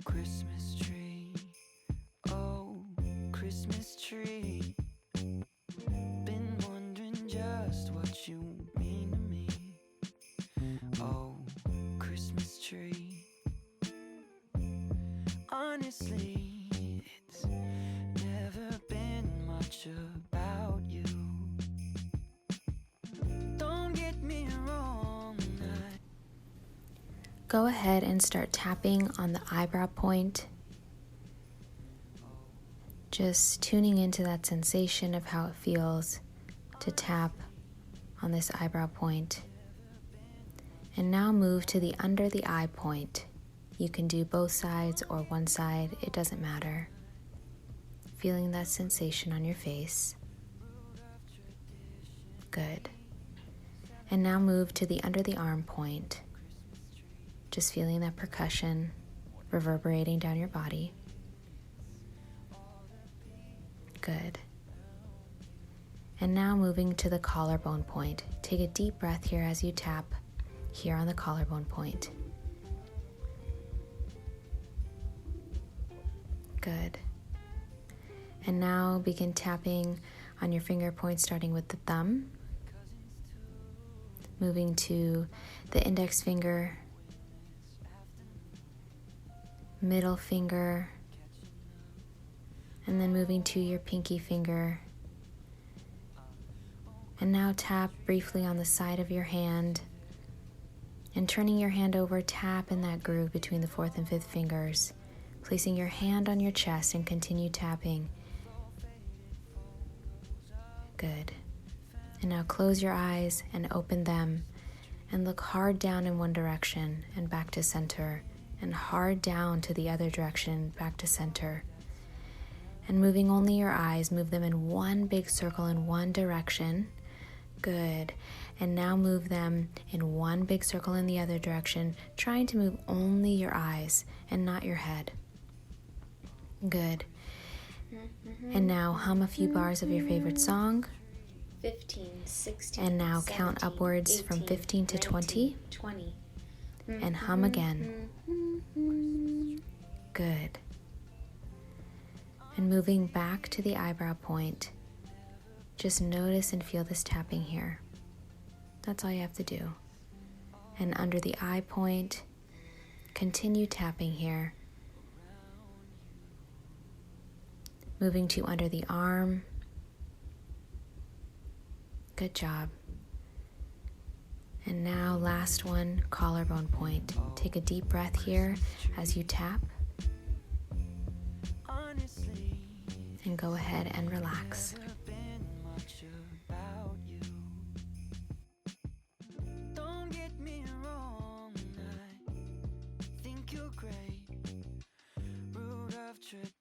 Christmas tree, oh, Christmas tree. Been wondering just what you mean to me. Oh, Christmas tree. Honestly, it's never been much about you. Don't get me wrong. Go ahead and start tapping on the eyebrow point. Just tuning into that sensation of how it feels to tap on this eyebrow point. And now move to the under the eye point. You can do both sides or one side, it doesn't matter. Feeling that sensation on your face. Good. And now move to the under the arm point. Just feeling that percussion reverberating down your body. Good. And now moving to the collarbone point. Take a deep breath here as you tap here on the collarbone point. Good. And now begin tapping on your finger points, starting with the thumb, moving to the index finger, middle finger, and then moving to your pinky finger. And now tap briefly on the side of your hand, and turning your hand over, tap in that groove between the fourth and fifth fingers, placing your hand on your chest and continue tapping. Good. And now close your eyes and open them and look hard down in one direction and back to center, and hard down to the other direction, back to center. And moving only your eyes, move them in one big circle in one direction. Good. And now move them in one big circle in the other direction, trying to move only your eyes and not your head. Good. And now hum a few bars of your favorite song. 15, 16, and now 17, count upwards 18, from 15 to 20. 20. And hum again. Good. And moving back to the eyebrow point, just notice and feel this tapping here. That's all you have to do. And under the eye point, continue tapping here. Moving to under the arm. Good job. And now last one, collarbone point. Take a deep breath here as you tap. And go ahead and relax. Don't get me wrong, I think you're great. Root of tradition.